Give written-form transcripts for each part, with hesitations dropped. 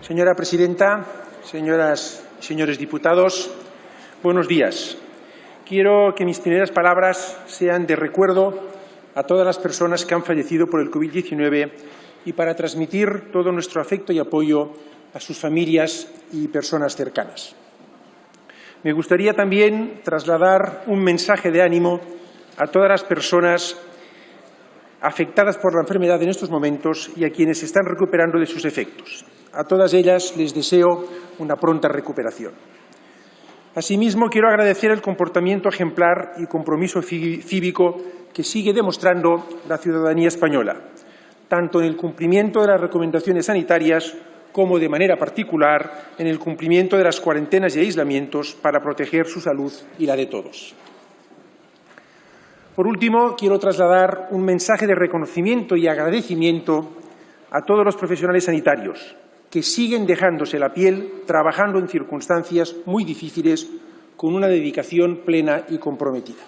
Señora presidenta, señoras y señores diputados, buenos días. Quiero que mis primeras palabras sean de recuerdo a todas las personas que han fallecido por el COVID-19 y para transmitir todo nuestro afecto y apoyo a sus familias y personas cercanas. Me gustaría también trasladar un mensaje de ánimo a todas las personas afectadas por la enfermedad en estos momentos y a quienes se están recuperando de sus efectos. A todas ellas les deseo una pronta recuperación. Asimismo, quiero agradecer el comportamiento ejemplar y compromiso cívico que sigue demostrando la ciudadanía española, tanto en el cumplimiento de las recomendaciones sanitarias como, de manera particular, en el cumplimiento de las cuarentenas y aislamientos para proteger su salud y la de todos. Por último, quiero trasladar un mensaje de reconocimiento y agradecimiento a todos los profesionales sanitarios que siguen dejándose la piel trabajando en circunstancias muy difíciles con una dedicación plena y comprometida.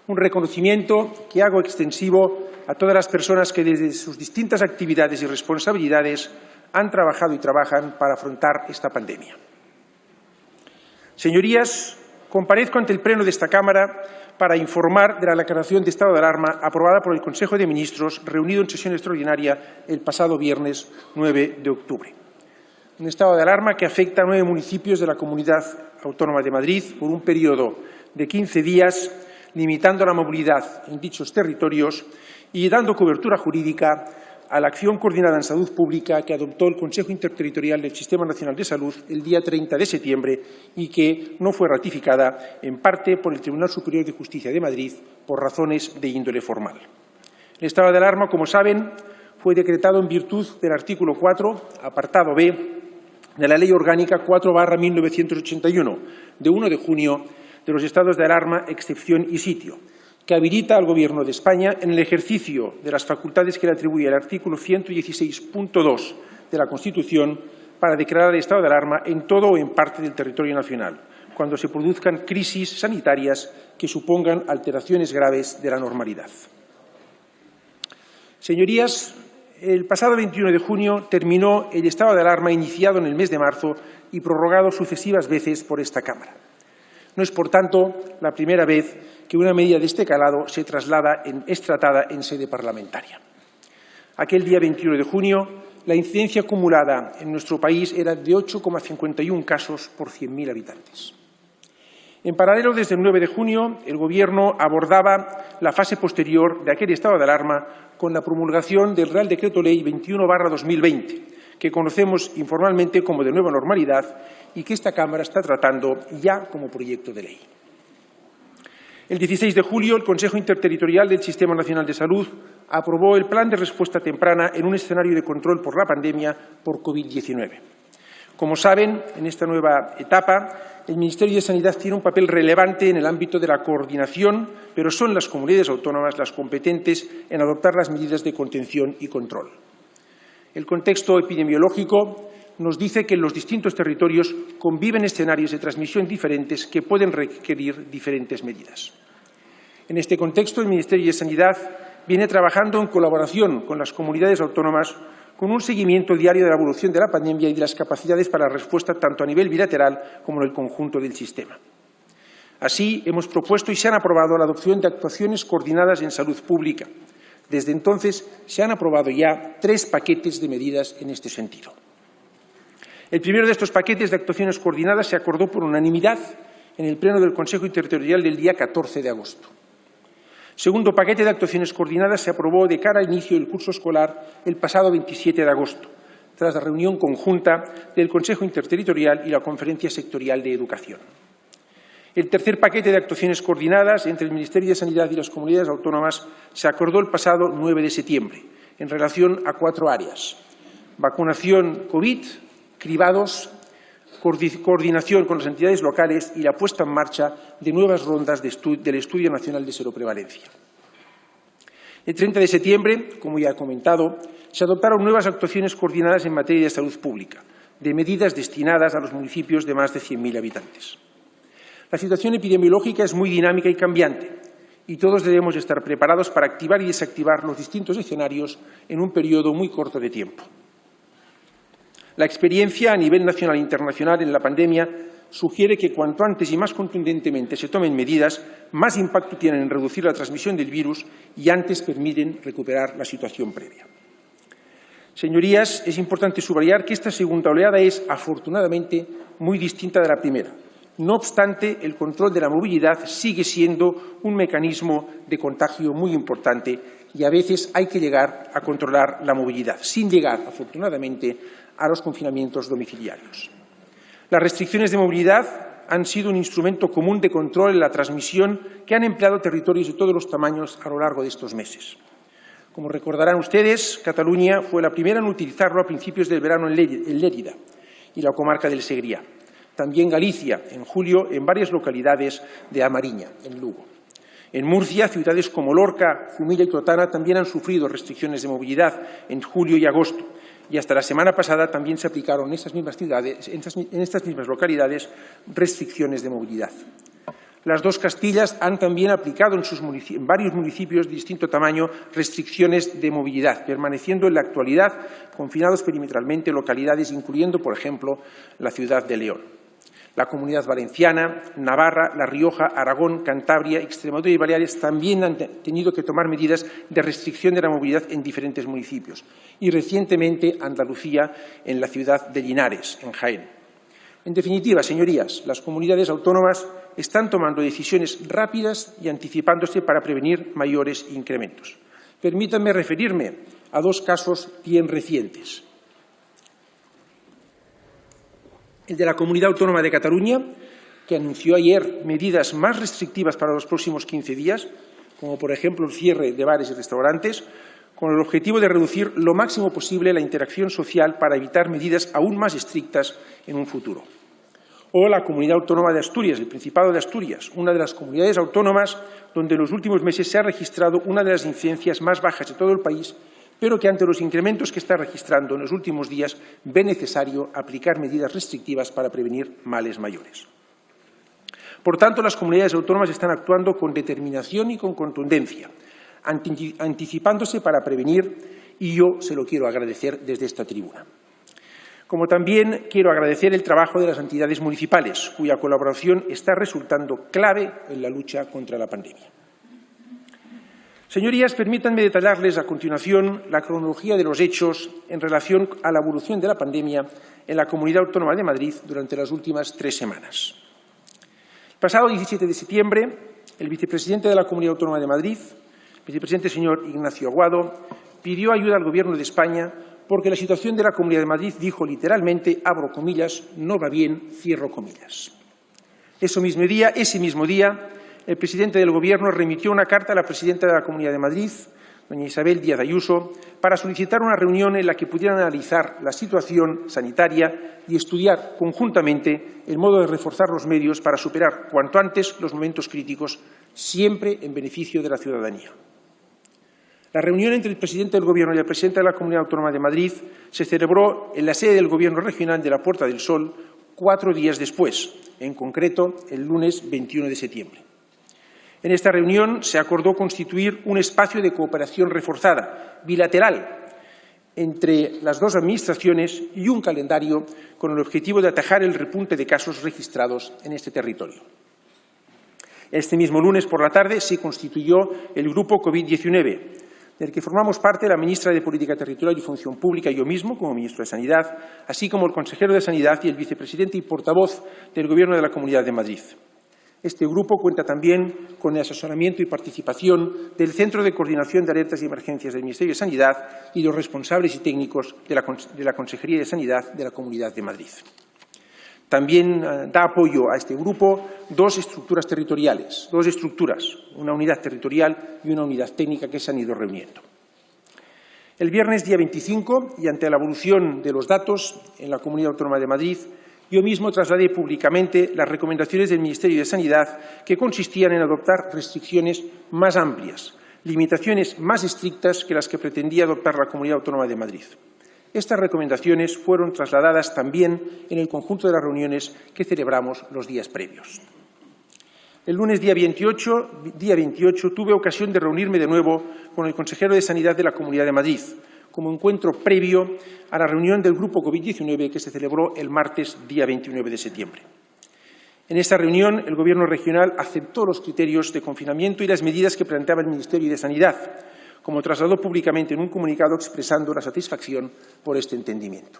Un reconocimiento que hago extensivo a todas las personas que desde sus distintas actividades y responsabilidades han trabajado y trabajan para afrontar esta pandemia. Señorías, comparezco ante el Pleno de esta Cámara para informar de la declaración de estado de alarma aprobada por el Consejo de Ministros reunido en sesión extraordinaria el pasado viernes 9 de octubre. Un estado de alarma que afecta a 9 municipios de la Comunidad Autónoma de Madrid por un periodo de 15 días, limitando la movilidad en dichos territorios y dando cobertura jurídica a la acción coordinada en salud pública que adoptó el Consejo Interterritorial del Sistema Nacional de Salud el día 30 de septiembre y que no fue ratificada en parte por el Tribunal Superior de Justicia de Madrid por razones de índole formal. El estado de alarma, como saben, fue decretado en virtud del artículo 4, apartado B, de la Ley Orgánica 4/1981, de 1 de junio, de los estados de alarma, excepción y sitio, que habilita al Gobierno de España en el ejercicio de las facultades que le atribuye el artículo 116.2 de la Constitución para declarar el estado de alarma en todo o en parte del territorio nacional, cuando se produzcan crisis sanitarias que supongan alteraciones graves de la normalidad. Señorías, el pasado 21 de junio terminó el estado de alarma iniciado en el mes de marzo y prorrogado sucesivas veces por esta Cámara. No es, por tanto, la primera vez que una medida de este calado es tratada en sede parlamentaria. Aquel día 21 de junio, la incidencia acumulada en nuestro país era de 8,51 casos por 100.000 habitantes. En paralelo, desde el 9 de junio, el Gobierno abordaba la fase posterior de aquel estado de alarma con la promulgación del Real Decreto Ley 21/2020, que conocemos informalmente como de nueva normalidad y que esta Cámara está tratando ya como proyecto de ley. El 16 de julio, el Consejo Interterritorial del Sistema Nacional de Salud aprobó el Plan de Respuesta Temprana en un escenario de control por la pandemia por COVID-19. Como saben, en esta nueva etapa, el Ministerio de Sanidad tiene un papel relevante en el ámbito de la coordinación, pero son las comunidades autónomas las competentes en adoptar las medidas de contención y control. El contexto epidemiológico nos dice que en los distintos territorios conviven escenarios de transmisión diferentes que pueden requerir diferentes medidas. En este contexto, el Ministerio de Sanidad viene trabajando en colaboración con las comunidades autónomas con un seguimiento diario de la evolución de la pandemia y de las capacidades para la respuesta tanto a nivel bilateral como en el conjunto del sistema. Así, hemos propuesto y se han aprobado la adopción de actuaciones coordinadas en salud pública. Desde entonces, se han aprobado ya 3 paquetes de medidas en este sentido. El primero de estos paquetes de actuaciones coordinadas se acordó por unanimidad en el Pleno del Consejo Interterritorial del día 14 de agosto. El segundo paquete de actuaciones coordinadas se aprobó de cara al inicio del curso escolar el pasado 27 de agosto, tras la reunión conjunta del Consejo Interterritorial y la Conferencia Sectorial de Educación. El tercer paquete de actuaciones coordinadas entre el Ministerio de Sanidad y las comunidades autónomas se acordó el pasado 9 de septiembre, en relación a 4 áreas: vacunación COVID, cribados, coordinación con las entidades locales y la puesta en marcha de nuevas rondas del Estudio Nacional de Seroprevalencia. El 30 de septiembre, como ya he comentado, se adoptaron nuevas actuaciones coordinadas en materia de salud pública, de medidas destinadas a los municipios de más de 100.000 habitantes. La situación epidemiológica es muy dinámica y cambiante, y todos debemos estar preparados para activar y desactivar los distintos escenarios en un periodo muy corto de tiempo. La experiencia a nivel nacional e internacional en la pandemia sugiere que cuanto antes y más contundentemente se tomen medidas, más impacto tienen en reducir la transmisión del virus y antes permiten recuperar la situación previa. Señorías, es importante subrayar que esta segunda oleada es, afortunadamente, muy distinta de la primera. No obstante, el control de la movilidad sigue siendo un mecanismo de contagio muy importante y a veces hay que llegar a controlar la movilidad, sin llegar, afortunadamente, a los confinamientos domiciliarios. Las restricciones de movilidad han sido un instrumento común de control en la transmisión que han empleado territorios de todos los tamaños a lo largo de estos meses. Como recordarán ustedes, Cataluña fue la primera en utilizarlo a principios del verano en Lérida y la comarca del Segriá. También Galicia, en julio, en varias localidades de A Mariña, en Lugo. En Murcia, ciudades como Lorca, Zumilla y Totana también han sufrido restricciones de movilidad en julio y agosto. Y hasta la semana pasada también se aplicaron en estas mismas localidades restricciones de movilidad. Las dos Castillas han también aplicado en varios municipios de distinto tamaño restricciones de movilidad, permaneciendo en la actualidad confinados perimetralmente localidades, incluyendo, por ejemplo, la ciudad de León. La Comunidad Valenciana, Navarra, La Rioja, Aragón, Cantabria, Extremadura y Baleares también han tenido que tomar medidas de restricción de la movilidad en diferentes municipios. Y recientemente Andalucía en la ciudad de Linares, en Jaén. En definitiva, señorías, las comunidades autónomas están tomando decisiones rápidas y anticipándose para prevenir mayores incrementos. Permítanme referirme a dos casos bien recientes. El de la Comunidad Autónoma de Cataluña, que anunció ayer medidas más restrictivas para los próximos 15 días, como por ejemplo el cierre de bares y restaurantes, con el objetivo de reducir lo máximo posible la interacción social para evitar medidas aún más estrictas en un futuro. O la Comunidad Autónoma de Asturias, el Principado de Asturias, una de las comunidades autónomas donde en los últimos meses se ha registrado una de las incidencias más bajas de todo el país, pero que ante los incrementos que está registrando en los últimos días ve necesario aplicar medidas restrictivas para prevenir males mayores. Por tanto, las comunidades autónomas están actuando con determinación y con contundencia, anticipándose para prevenir, y yo se lo quiero agradecer desde esta tribuna. Como también quiero agradecer el trabajo de las entidades municipales, cuya colaboración está resultando clave en la lucha contra la pandemia. Señorías, permítanme detallarles a continuación la cronología de los hechos en relación a la evolución de la pandemia en la Comunidad Autónoma de Madrid durante las últimas 3 semanas. El pasado 17 de septiembre, el vicepresidente de la Comunidad Autónoma de Madrid, el vicepresidente señor Ignacio Aguado, pidió ayuda al Gobierno de España porque la situación de la Comunidad de Madrid, dijo literalmente, abro comillas, no va bien, cierro comillas. Ese mismo día, el presidente del Gobierno remitió una carta a la presidenta de la Comunidad de Madrid, doña Isabel Díaz Ayuso, para solicitar una reunión en la que pudieran analizar la situación sanitaria y estudiar conjuntamente el modo de reforzar los medios para superar cuanto antes los momentos críticos, siempre en beneficio de la ciudadanía. La reunión entre el presidente del Gobierno y la presidenta de la Comunidad Autónoma de Madrid se celebró en la sede del Gobierno regional de la Puerta del Sol 4 días después, en concreto el lunes 21 de septiembre. En esta reunión se acordó constituir un espacio de cooperación reforzada, bilateral, entre las dos administraciones y un calendario con el objetivo de atajar el repunte de casos registrados en este territorio. Este mismo lunes por la tarde se constituyó el Grupo COVID-19, del que formamos parte la ministra de Política Territorial y Función Pública y yo mismo, como ministro de Sanidad, así como el consejero de Sanidad y el vicepresidente y portavoz del Gobierno de la Comunidad de Madrid. Este grupo cuenta también con el asesoramiento y participación del Centro de Coordinación de Alertas y Emergencias del Ministerio de Sanidad y los responsables y técnicos de la Consejería de Sanidad de la Comunidad de Madrid. También da apoyo a este grupo 2 estructuras territoriales, 2 estructuras, una unidad territorial y una unidad técnica que se han ido reuniendo. El viernes día 25, y ante la evolución de los datos en la Comunidad Autónoma de Madrid, yo mismo trasladé públicamente las recomendaciones del Ministerio de Sanidad que consistían en adoptar restricciones más amplias, limitaciones más estrictas que las que pretendía adoptar la Comunidad Autónoma de Madrid. Estas recomendaciones fueron trasladadas también en el conjunto de las reuniones que celebramos los días previos. El lunes día 28 tuve ocasión de reunirme de nuevo con el consejero de Sanidad de la Comunidad de Madrid, como encuentro previo a la reunión del Grupo COVID-19 que se celebró el martes, día 29 de septiembre. En esta reunión, el Gobierno regional aceptó los criterios de confinamiento y las medidas que planteaba el Ministerio de Sanidad, como trasladó públicamente en un comunicado expresando la satisfacción por este entendimiento.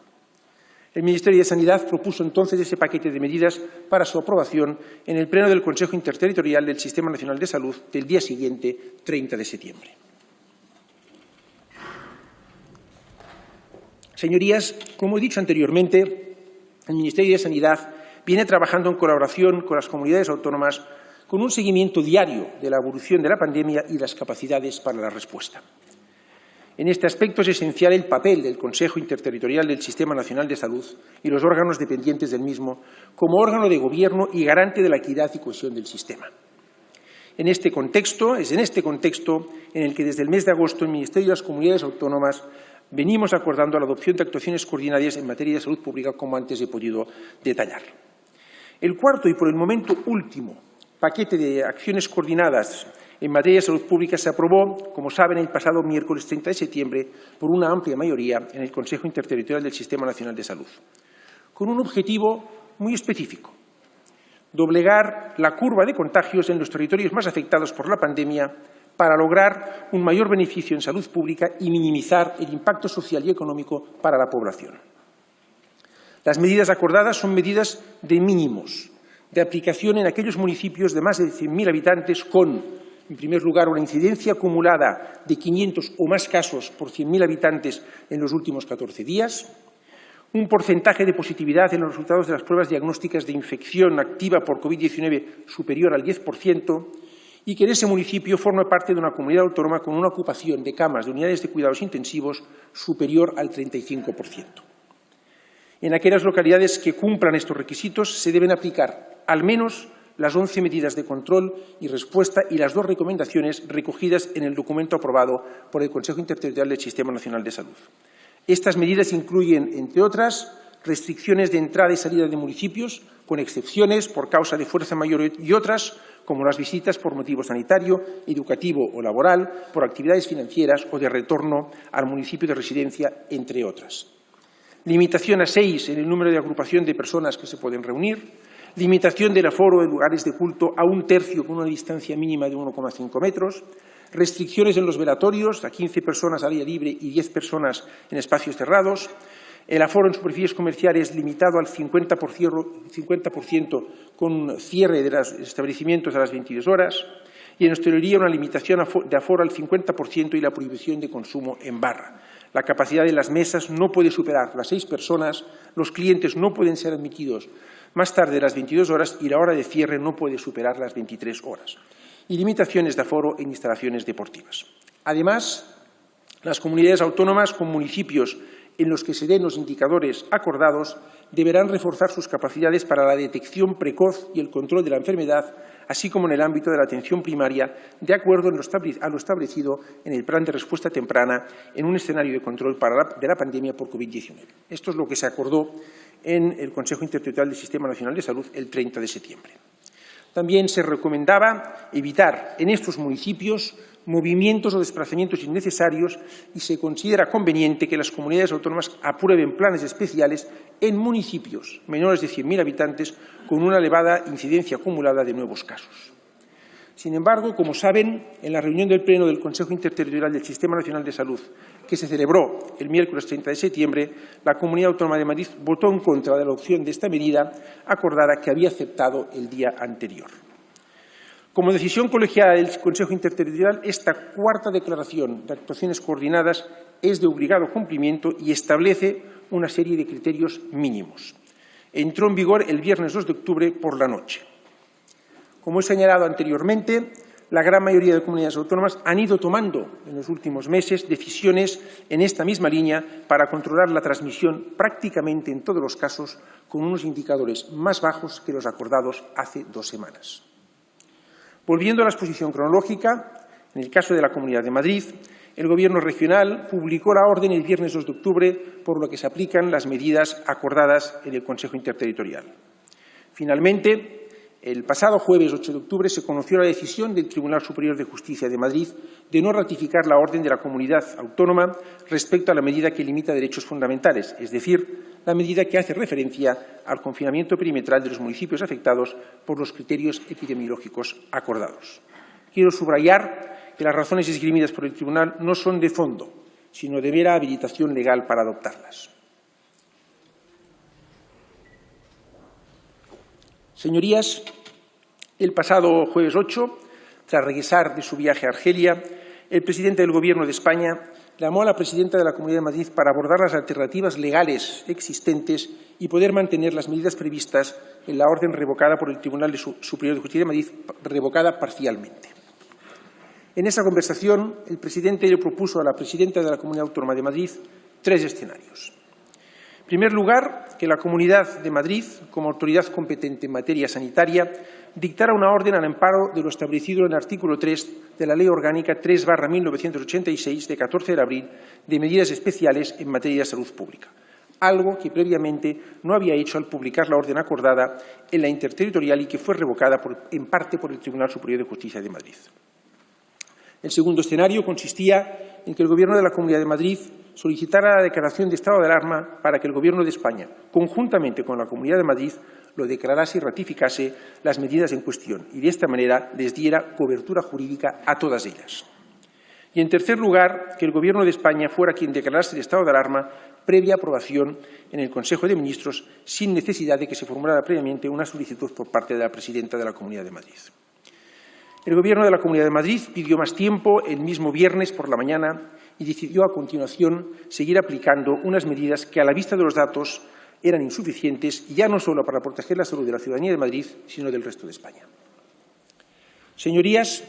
El Ministerio de Sanidad propuso entonces ese paquete de medidas para su aprobación en el Pleno del Consejo Interterritorial del Sistema Nacional de Salud del día siguiente, 30 de septiembre. Señorías, como he dicho anteriormente, el Ministerio de Sanidad viene trabajando en colaboración con las comunidades autónomas con un seguimiento diario de la evolución de la pandemia y las capacidades para la respuesta. En este aspecto es esencial el papel del Consejo Interterritorial del Sistema Nacional de Salud y los órganos dependientes del mismo como órgano de gobierno y garante de la equidad y cohesión del sistema. Es en este contexto en el que desde el mes de agosto el Ministerio y las comunidades autónomas venimos acordando la adopción de actuaciones coordinadas en materia de salud pública, como antes he podido detallar. El cuarto y, por el momento, último paquete de acciones coordinadas en materia de salud pública se aprobó, como saben, el pasado miércoles 30 de septiembre por una amplia mayoría en el Consejo Interterritorial del Sistema Nacional de Salud, con un objetivo muy específico: doblegar la curva de contagios en los territorios más afectados por la pandemia para lograr un mayor beneficio en salud pública y minimizar el impacto social y económico para la población. Las medidas acordadas son medidas de mínimos, de aplicación en aquellos municipios de más de 100.000 habitantes con, en primer lugar, una incidencia acumulada de 500 o más casos por 100.000 habitantes en los últimos 14 días, un porcentaje de positividad en los resultados de las pruebas diagnósticas de infección activa por COVID-19 superior al 10% y que en ese municipio forma parte de una comunidad autónoma con una ocupación de camas de unidades de cuidados intensivos superior al 35%. En aquellas localidades que cumplan estos requisitos se deben aplicar al menos las 11 medidas de control y respuesta y las 2 recomendaciones recogidas en el documento aprobado por el Consejo Interterritorial del Sistema Nacional de Salud. Estas medidas incluyen, entre otras, restricciones de entrada y salida de municipios, con excepciones por causa de fuerza mayor y otras, como las visitas por motivo sanitario, educativo o laboral, por actividades financieras o de retorno al municipio de residencia, entre otras. Limitación a 6 en el número de agrupación de personas que se pueden reunir, limitación del aforo de lugares de culto a 1/3 con una distancia mínima de 1,5 metros, restricciones en los velatorios a 15 personas al aire libre y 10 personas en espacios cerrados, el aforo en superficies comerciales limitado al 50% con cierre de los establecimientos a las 22 horas y en hostelería una limitación de aforo al 50% y la prohibición de consumo en barra. La capacidad de las mesas no puede superar las 6 personas, los clientes no pueden ser admitidos más tarde de las 22 horas y la hora de cierre no puede superar las 23 horas. Y limitaciones de aforo en instalaciones deportivas. Además, las comunidades autónomas con municipios en los que se den los indicadores acordados deberán reforzar sus capacidades para la detección precoz y el control de la enfermedad, así como en el ámbito de la atención primaria, de acuerdo a lo establecido en el Plan de Respuesta Temprana en un escenario de control de la pandemia por COVID-19. Esto es lo que se acordó en el Consejo Interterritorial del Sistema Nacional de Salud el 30 de septiembre. También se recomendaba evitar en estos municipios movimientos o desplazamientos innecesarios y se considera conveniente que las comunidades autónomas aprueben planes especiales en municipios menores de 100.000 habitantes con una elevada incidencia acumulada de nuevos casos. Sin embargo, como saben, en la reunión del Pleno del Consejo Interterritorial del Sistema Nacional de Salud, que se celebró el miércoles 30 de septiembre, la Comunidad Autónoma de Madrid votó en contra de la adopción de esta medida acordada que había aceptado el día anterior. Como decisión colegiada del Consejo Interterritorial, esta cuarta declaración de actuaciones coordinadas es de obligado cumplimiento y establece una serie de criterios mínimos. Entró en vigor el viernes 2 de octubre por la noche. Como he señalado anteriormente, la gran mayoría de comunidades autónomas han ido tomando en los últimos meses decisiones en esta misma línea para controlar la transmisión prácticamente en todos los casos con unos indicadores más bajos que los acordados hace 2 semanas. Volviendo a la exposición cronológica, en el caso de la Comunidad de Madrid, el Gobierno regional publicó la orden el viernes 2 de octubre, por lo que se aplican las medidas acordadas en el Consejo Interterritorial. Finalmente, El pasado jueves 8 de octubre se conoció la decisión del Tribunal Superior de Justicia de Madrid de no ratificar la orden de la comunidad autónoma respecto a la medida que limita derechos fundamentales, es decir, la medida que hace referencia al confinamiento perimetral de los municipios afectados por los criterios epidemiológicos acordados. Quiero subrayar que las razones esgrimidas por el Tribunal no son de fondo, sino de mera habilitación legal para adoptarlas. Señorías, el pasado jueves 8, tras regresar de su viaje a Argelia, el presidente del Gobierno de España llamó a la presidenta de la Comunidad de Madrid para abordar las alternativas legales existentes y poder mantener las medidas previstas en la orden revocada por el Tribunal Superior de Justicia de Madrid, revocada parcialmente. En esa conversación, el presidente le propuso a la presidenta de la Comunidad Autónoma de Madrid 3 escenarios. En primer lugar, que la Comunidad de Madrid, como autoridad competente en materia sanitaria, dictara una orden al amparo de lo establecido en el artículo 3 de la Ley Orgánica 3/1986, de 14 de abril, de medidas especiales en materia de salud pública, algo que previamente no había hecho al publicar la orden acordada en la interterritorial y que fue revocada en parte por el Tribunal Superior de Justicia de Madrid. El segundo escenario consistía en que el Gobierno de la Comunidad de Madrid solicitara la declaración de estado de alarma para que el Gobierno de España, conjuntamente con la Comunidad de Madrid, lo declarase y ratificase las medidas en cuestión y, de esta manera, les diera cobertura jurídica a todas ellas. Y, en tercer lugar, que el Gobierno de España fuera quien declarase el estado de alarma previa aprobación en el Consejo de Ministros, sin necesidad de que se formulara previamente una solicitud por parte de la presidenta de la Comunidad de Madrid. El Gobierno de la Comunidad de Madrid pidió más tiempo el mismo viernes por la mañana y decidió a continuación seguir aplicando unas medidas que, a la vista de los datos, eran insuficientes, ya no solo para proteger la salud de la ciudadanía de Madrid, sino del resto de España. Señorías,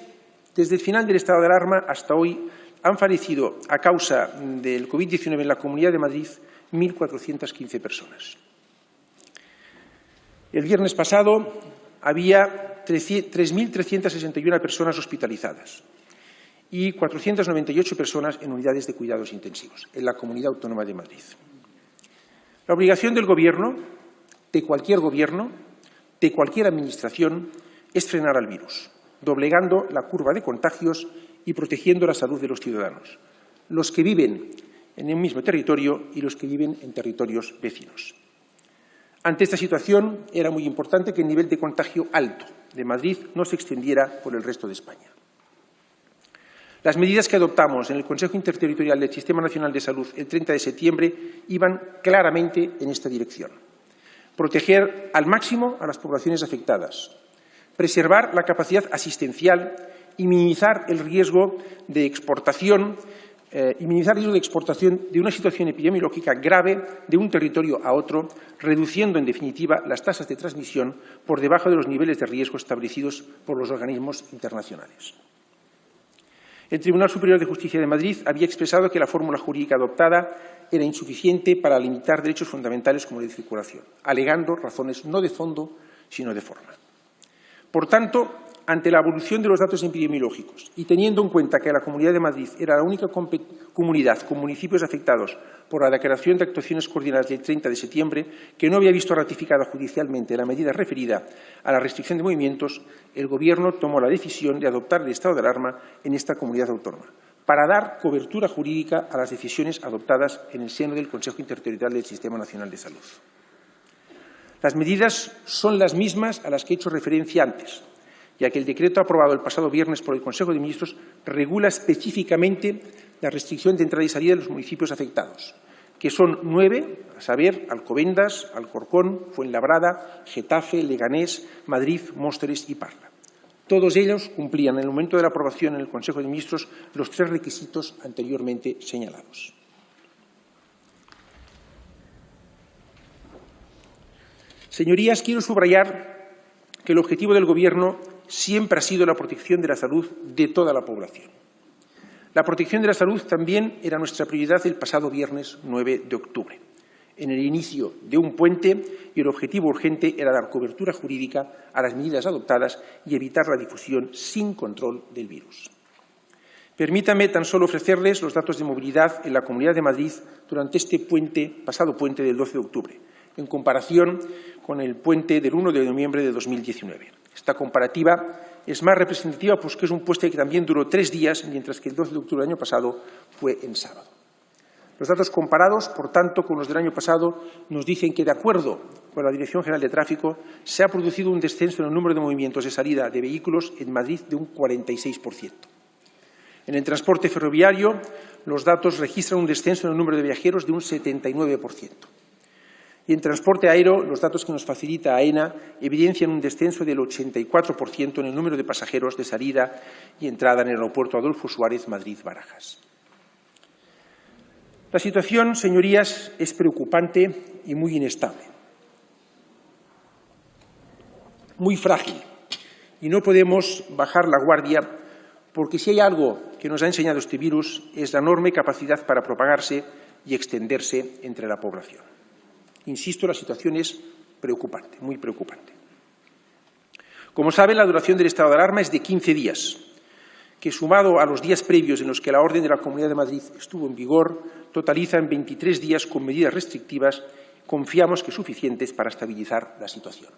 desde el final del estado de alarma hasta hoy han fallecido a causa del COVID-19 en la Comunidad de Madrid 1.415 personas. El viernes pasado había 3.361 personas hospitalizadas y 498 personas en unidades de cuidados intensivos en la Comunidad Autónoma de Madrid. La obligación del Gobierno, de cualquier administración, es frenar al virus, doblegando la curva de contagios y protegiendo la salud de los ciudadanos, los que viven en un mismo territorio y los que viven en territorios vecinos. Ante esta situación, era muy importante que el nivel de contagio alto de Madrid no se extendiera por el resto de España. Las medidas que adoptamos en el Consejo Interterritorial del Sistema Nacional de Salud el 30 de septiembre iban claramente en esta dirección. Proteger al máximo a las poblaciones afectadas, preservar la capacidad asistencial y minimizar el riesgo de exportación de una situación epidemiológica grave de un territorio a otro, reduciendo, en definitiva, las tasas de transmisión por debajo de los niveles de riesgo establecidos por los organismos internacionales. El Tribunal Superior de Justicia de Madrid había expresado que la fórmula jurídica adoptada era insuficiente para limitar derechos fundamentales como el de circulación, alegando razones no de fondo, sino de forma. Por tanto, ante la evolución de los datos epidemiológicos y teniendo en cuenta que la Comunidad de Madrid era la única comunidad con municipios afectados por la declaración de actuaciones coordinadas del 30 de septiembre, que no había visto ratificada judicialmente la medida referida a la restricción de movimientos, el Gobierno tomó la decisión de adoptar el estado de alarma en esta comunidad autónoma, para dar cobertura jurídica a las decisiones adoptadas en el seno del Consejo Interterritorial del Sistema Nacional de Salud. Las medidas son las mismas a las que he hecho referencia antes, ya que el decreto aprobado el pasado viernes por el Consejo de Ministros regula específicamente la restricción de entrada y salida de los municipios afectados, que son 9, a saber, Alcobendas, Alcorcón, Fuenlabrada, Getafe, Leganés, Madrid, Móstoles y Parla. Todos ellos cumplían en el momento de la aprobación en el Consejo de Ministros los 3 requisitos anteriormente señalados. Señorías, quiero subrayar que el objetivo del Gobierno siempre ha sido la protección de la salud de toda la población. La protección de la salud también era nuestra prioridad el pasado viernes 9 de octubre, en el inicio de un puente, y el objetivo urgente era dar cobertura jurídica a las medidas adoptadas y evitar la difusión sin control del virus. Permítanme tan solo ofrecerles los datos de movilidad en la Comunidad de Madrid durante este pasado puente del 12 de octubre, en comparación con el puente del 1 de noviembre de 2019. Esta comparativa es más representativa porque es un puente que también duró 3 días, mientras que el 12 de octubre del año pasado fue en sábado. Los datos comparados, por tanto, con los del año pasado, nos dicen que, de acuerdo con la Dirección General de Tráfico, se ha producido un descenso en el número de movimientos de salida de vehículos en Madrid de un 46%. En el transporte ferroviario, los datos registran un descenso en el número de viajeros de un 79%. Y en transporte aéreo, los datos que nos facilita AENA evidencian un descenso del 84% en el número de pasajeros de salida y entrada en el aeropuerto Adolfo Suárez Madrid-Barajas. La situación, señorías, es preocupante y muy inestable, muy frágil, y no podemos bajar la guardia porque si hay algo que nos ha enseñado este virus es la enorme capacidad para propagarse y extenderse entre la población. Insisto, la situación es preocupante, muy preocupante. Como saben, la duración del estado de alarma es de 15 días, que sumado a los días previos en los que la orden de la Comunidad de Madrid estuvo en vigor, totalizan 23 días con medidas restrictivas, confiamos que suficientes para estabilizar la situación.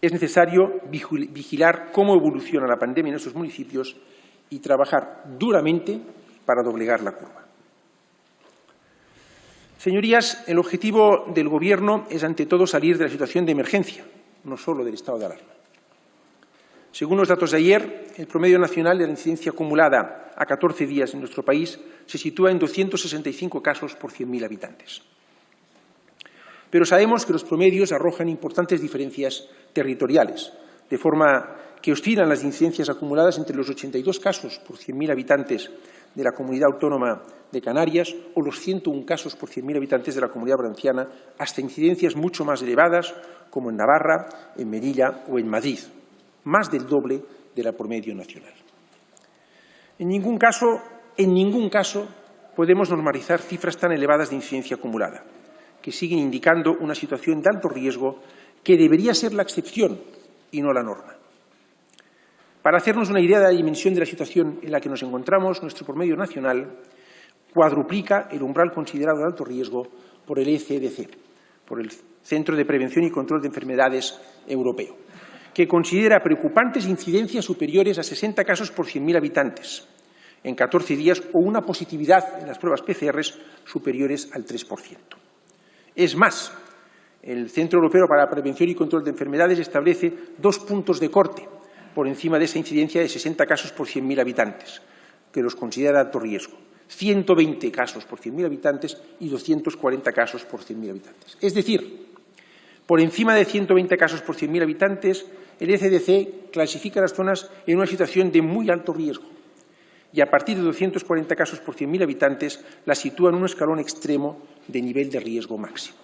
Es necesario vigilar cómo evoluciona la pandemia en estos municipios y trabajar duramente para doblegar la curva. Señorías, el objetivo del Gobierno es, ante todo, salir de la situación de emergencia, no solo del estado de alarma. Según los datos de ayer, el promedio nacional de la incidencia acumulada a 14 días en nuestro país se sitúa en 265 casos por 100.000 habitantes. Pero sabemos que los promedios arrojan importantes diferencias territoriales, de forma que oscilan las incidencias acumuladas entre los 82 casos por 100.000 habitantes de la Comunidad Autónoma de Canarias o los 101 casos por 100.000 habitantes de la Comunidad Valenciana, hasta incidencias mucho más elevadas, como en Navarra, en Melilla o en Madrid, más del doble de la promedio nacional. En ningún caso podemos normalizar cifras tan elevadas de incidencia acumulada, que siguen indicando una situación de alto riesgo que debería ser la excepción y no la norma. Para hacernos una idea de la dimensión de la situación en la que nos encontramos, nuestro promedio nacional cuadruplica el umbral considerado de alto riesgo por el ECDC, por el Centro de Prevención y Control de Enfermedades Europeo, que considera preocupantes incidencias superiores a 60 casos por 100.000 habitantes en 14 días o una positividad en las pruebas PCR superiores al 3%. Es más, el Centro Europeo para la Prevención y Control de Enfermedades establece 2 puntos de corte por encima de esa incidencia de 60 casos por 100.000 habitantes, que los considera de alto riesgo. 120 casos por 100.000 habitantes y 240 casos por 100.000 habitantes. Es decir, por encima de 120 casos por 100.000 habitantes, el ECDC clasifica las zonas en una situación de muy alto riesgo y a partir de 240 casos por 100.000 habitantes las sitúa en un escalón extremo de nivel de riesgo máximo.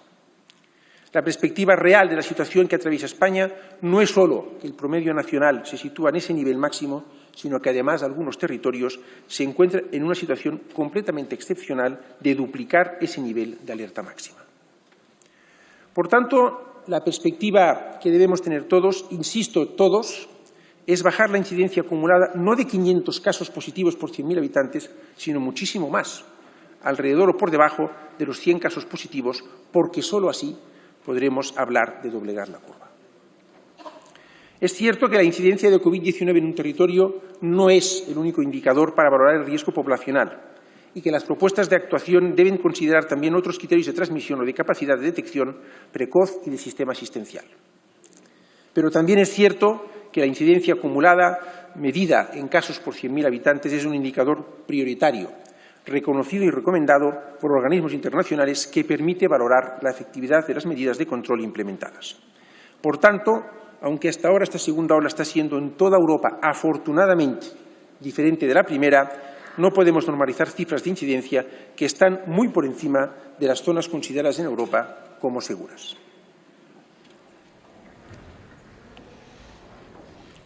La perspectiva real de la situación que atraviesa España no es solo que el promedio nacional se sitúa en ese nivel máximo, sino que además algunos territorios se encuentran en una situación completamente excepcional de duplicar ese nivel de alerta máxima. Por tanto, la perspectiva que debemos tener todos, insisto, todos, es bajar la incidencia acumulada no de 500 casos positivos por 100.000 habitantes, sino muchísimo más, alrededor o por debajo de los 100 casos positivos, porque solo así podremos hablar de doblegar la curva. Es cierto que la incidencia de COVID-19 en un territorio no es el único indicador para valorar el riesgo poblacional y que las propuestas de actuación deben considerar también otros criterios de transmisión o de capacidad de detección precoz y de sistema asistencial. Pero también es cierto que la incidencia acumulada, medida en casos por 100.000 habitantes, es un indicador prioritario, reconocido y recomendado por organismos internacionales que permite valorar la efectividad de las medidas de control implementadas. Por tanto, aunque hasta ahora esta segunda ola está siendo en toda Europa, afortunadamente, diferente de la primera, no podemos normalizar cifras de incidencia que están muy por encima de las zonas consideradas en Europa como seguras.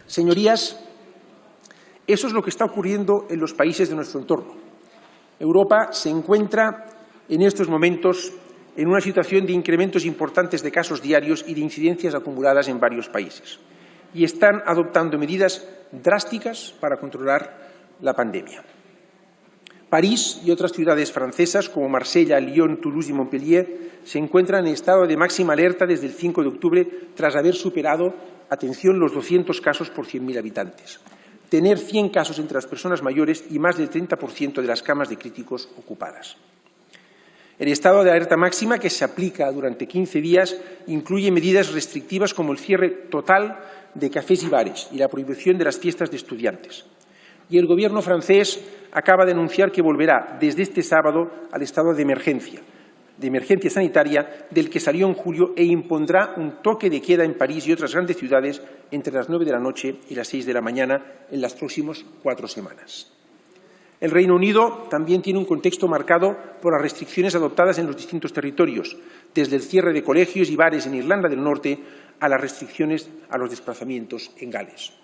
Señorías, eso es lo que está ocurriendo en los países de nuestro entorno. Europa se encuentra en estos momentos en una situación de incrementos importantes de casos diarios y de incidencias acumuladas en varios países y están adoptando medidas drásticas para controlar la pandemia. París y otras ciudades francesas, como Marsella, Lyon, Toulouse y Montpellier, se encuentran en estado de máxima alerta desde el 5 de octubre tras haber superado, atención, los 200 casos por 100.000 habitantes. Tener 100 casos entre las personas mayores y más del 30% de las camas de críticos ocupadas. El estado de alerta máxima, que se aplica durante 15 días, incluye medidas restrictivas como el cierre total de cafés y bares y la prohibición de las fiestas de estudiantes. Y el Gobierno francés acaba de anunciar que volverá desde este sábado al estado de emergencia sanitaria del que salió en julio e impondrá un toque de queda en París y otras grandes ciudades entre las 9 de la noche y las 6 de la mañana en las próximas 4 semanas. El Reino Unido también tiene un contexto marcado por las restricciones adoptadas en los distintos territorios, desde el cierre de colegios y bares en Irlanda del Norte a las restricciones a los desplazamientos en Gales.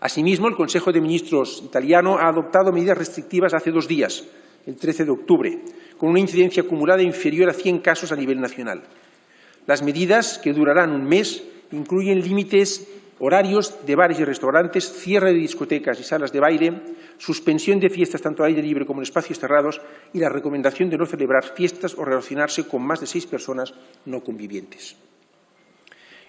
Asimismo, el Consejo de Ministros italiano ha adoptado medidas restrictivas hace 2 días, el 13 de octubre, con una incidencia acumulada inferior a 100 casos a nivel nacional. Las medidas, que durarán un mes, incluyen límites horarios de bares y restaurantes, cierre de discotecas y salas de baile, suspensión de fiestas tanto al aire libre como en espacios cerrados y la recomendación de no celebrar fiestas o relacionarse con más de 6 personas no convivientes.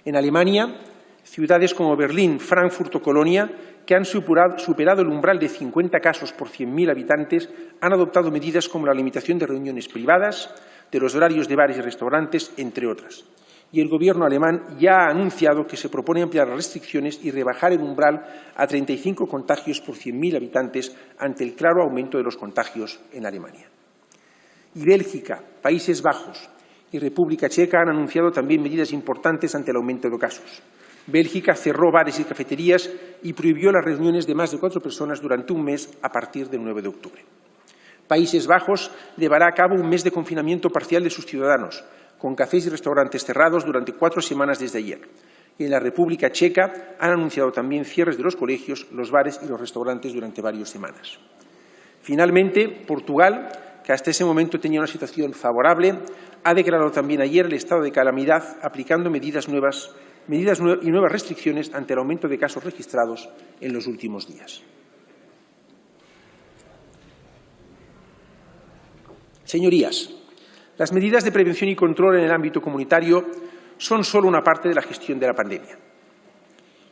En Alemania, ciudades como Berlín, Frankfurt o Colonia, que han superado el umbral de 50 casos por 100.000 habitantes, han adoptado medidas como la limitación de reuniones privadas, de los horarios de bares y restaurantes, entre otras. Y el Gobierno alemán ya ha anunciado que se propone ampliar las restricciones y rebajar el umbral a 35 contagios por 100.000 habitantes ante el claro aumento de los contagios en Alemania. Y Bélgica, Países Bajos y República Checa han anunciado también medidas importantes ante el aumento de casos. Bélgica cerró bares y cafeterías y prohibió las reuniones de más de 4 personas durante un mes a partir del 9 de octubre. Países Bajos llevará a cabo un mes de confinamiento parcial de sus ciudadanos, con cafés y restaurantes cerrados durante 4 semanas desde ayer. Y en la República Checa han anunciado también cierres de los colegios, los bares y los restaurantes durante varias semanas. Finalmente, Portugal, que hasta ese momento tenía una situación favorable, ha declarado también ayer el estado de calamidad, aplicando medidas y nuevas restricciones ante el aumento de casos registrados en los últimos días. Señorías, las medidas de prevención y control en el ámbito comunitario son solo una parte de la gestión de la pandemia.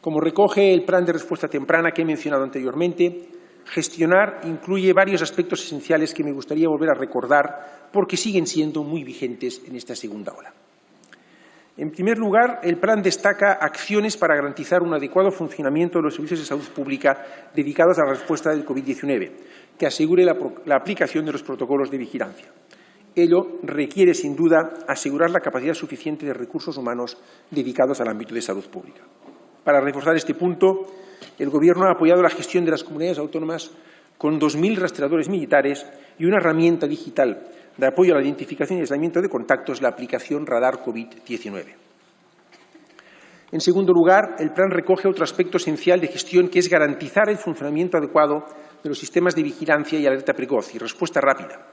Como recoge el plan de respuesta temprana que he mencionado anteriormente, gestionar incluye varios aspectos esenciales que me gustaría volver a recordar porque siguen siendo muy vigentes en esta segunda ola. En primer lugar, el plan destaca acciones para garantizar un adecuado funcionamiento de los servicios de salud pública dedicados a la respuesta del COVID-19, que asegure la aplicación de los protocolos de vigilancia. Ello requiere, sin duda, asegurar la capacidad suficiente de recursos humanos dedicados al ámbito de salud pública. Para reforzar este punto, el Gobierno ha apoyado la gestión de las comunidades autónomas con 2.000 rastreadores militares y una herramienta digital de apoyo a la identificación y aislamiento de contactos, la aplicación Radar COVID-19. En segundo lugar, el plan recoge otro aspecto esencial de gestión, que es garantizar el funcionamiento adecuado de los sistemas de vigilancia y alerta precoz y respuesta rápida.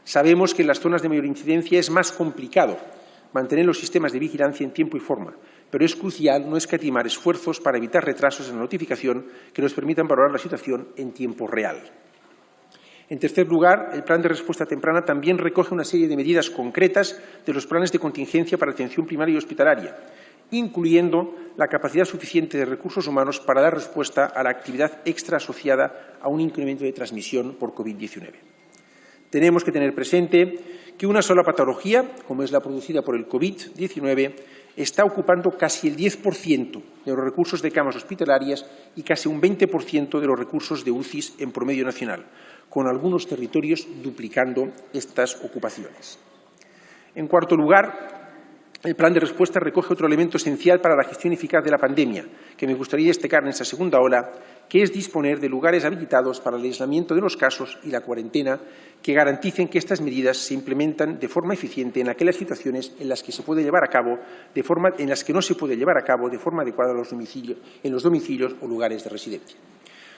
Sabemos que en las zonas de mayor incidencia es más complicado mantener los sistemas de vigilancia en tiempo y forma, pero es crucial no escatimar esfuerzos para evitar retrasos en la notificación que nos permitan valorar la situación en tiempo real. En tercer lugar, el plan de respuesta temprana también recoge una serie de medidas concretas de los planes de contingencia para atención primaria y hospitalaria, incluyendo la capacidad suficiente de recursos humanos para dar respuesta a la actividad extra asociada a un incremento de transmisión por COVID-19. Tenemos que tener presente que una sola patología, como es la producida por el COVID-19, está ocupando casi el 10% de los recursos de camas hospitalarias y casi un 20% de los recursos de UCIs en promedio nacional, con algunos territorios duplicando estas ocupaciones. En cuarto lugar, el plan de respuesta recoge otro elemento esencial para la gestión eficaz de la pandemia, que me gustaría destacar en esta segunda ola, que es disponer de lugares habilitados para el aislamiento de los casos y la cuarentena, que garanticen que estas medidas se implementan de forma eficiente en aquellas situaciones en las que se puede llevar a cabo en las que no se puede llevar a cabo de forma adecuada en los domicilios o lugares de residencia.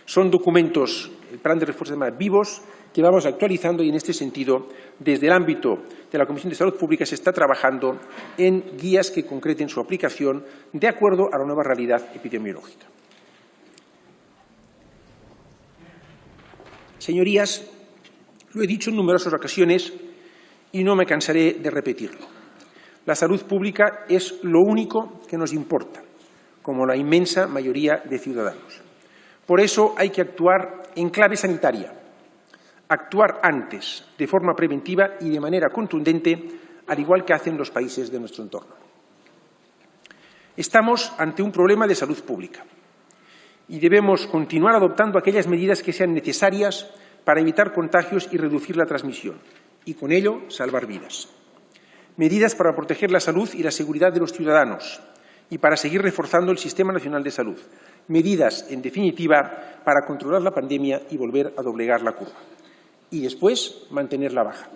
Son documentos, el plan de respuesta vivos, que vamos actualizando y, en este sentido, desde el ámbito de la Comisión de Salud Pública se está trabajando en guías que concreten su aplicación de acuerdo a la nueva realidad epidemiológica. Señorías, Lo he dicho en numerosas ocasiones y no me cansaré de repetirlo. La salud pública es lo único que nos importa, como la inmensa mayoría de ciudadanos. Por eso hay que actuar en clave sanitaria, actuar antes, de forma preventiva y de manera contundente, al igual que hacen los países de nuestro entorno. Estamos ante un problema de salud pública y debemos continuar adoptando aquellas medidas que sean necesarias para evitar contagios y reducir la transmisión, y con ello salvar vidas. Medidas para proteger la salud y la seguridad de los ciudadanos y para seguir reforzando el Sistema Nacional de Salud. Medidas, en definitiva, para controlar la pandemia y volver a doblegar la curva. Y después, mantenerla baja.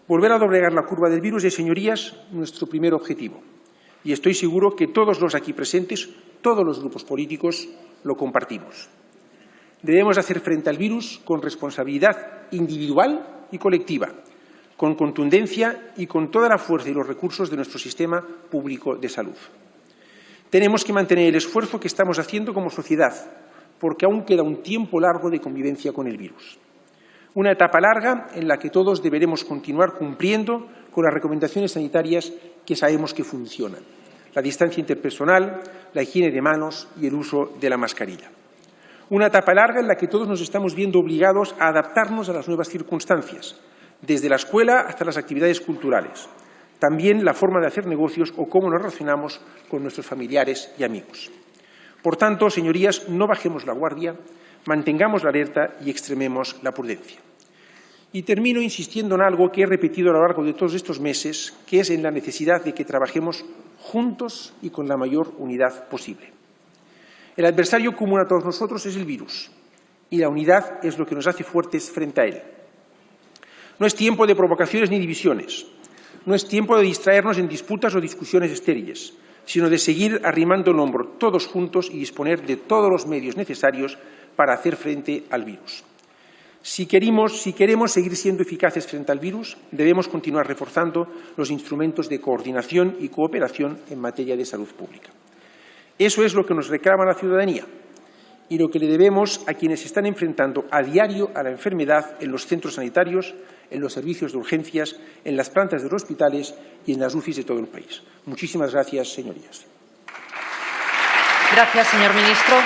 Volver a doblegar la curva del virus es, señorías, nuestro primer objetivo. Y estoy seguro que todos los aquí presentes, todos los grupos políticos, lo compartimos. Debemos hacer frente al virus con responsabilidad individual y colectiva, con contundencia y con toda la fuerza y los recursos de nuestro sistema público de salud. Tenemos que mantener el esfuerzo que estamos haciendo como sociedad, porque aún queda un tiempo largo de convivencia con el virus. Una etapa larga en la que todos deberemos continuar cumpliendo con las recomendaciones sanitarias que sabemos que funcionan: la distancia interpersonal, la higiene de manos y el uso de la mascarilla. Una etapa larga en la que todos nos estamos viendo obligados a adaptarnos a las nuevas circunstancias, desde la escuela hasta las actividades culturales, también la forma de hacer negocios o cómo nos relacionamos con nuestros familiares y amigos. Por tanto, señorías, no bajemos la guardia, mantengamos la alerta y extrememos la prudencia. Y termino insistiendo en algo que he repetido a lo largo de todos estos meses, que es en la necesidad de que trabajemos juntos y con la mayor unidad posible. El adversario común a todos nosotros es el virus, y la unidad es lo que nos hace fuertes frente a él. No es tiempo de provocaciones ni divisiones, no es tiempo de distraernos en disputas o discusiones estériles, sino de seguir arrimando el hombro todos juntos y disponer de todos los medios necesarios para hacer frente al virus. Si queremos seguir siendo eficaces frente al virus, debemos continuar reforzando los instrumentos de coordinación y cooperación en materia de salud pública. Eso es lo que nos reclama la ciudadanía y lo que le debemos a quienes se están enfrentando a diario a la enfermedad en los centros sanitarios, en los servicios de urgencias, en las plantas de los hospitales y en las UCIs de todo el país. Muchísimas gracias, señorías. Gracias, señor ministro.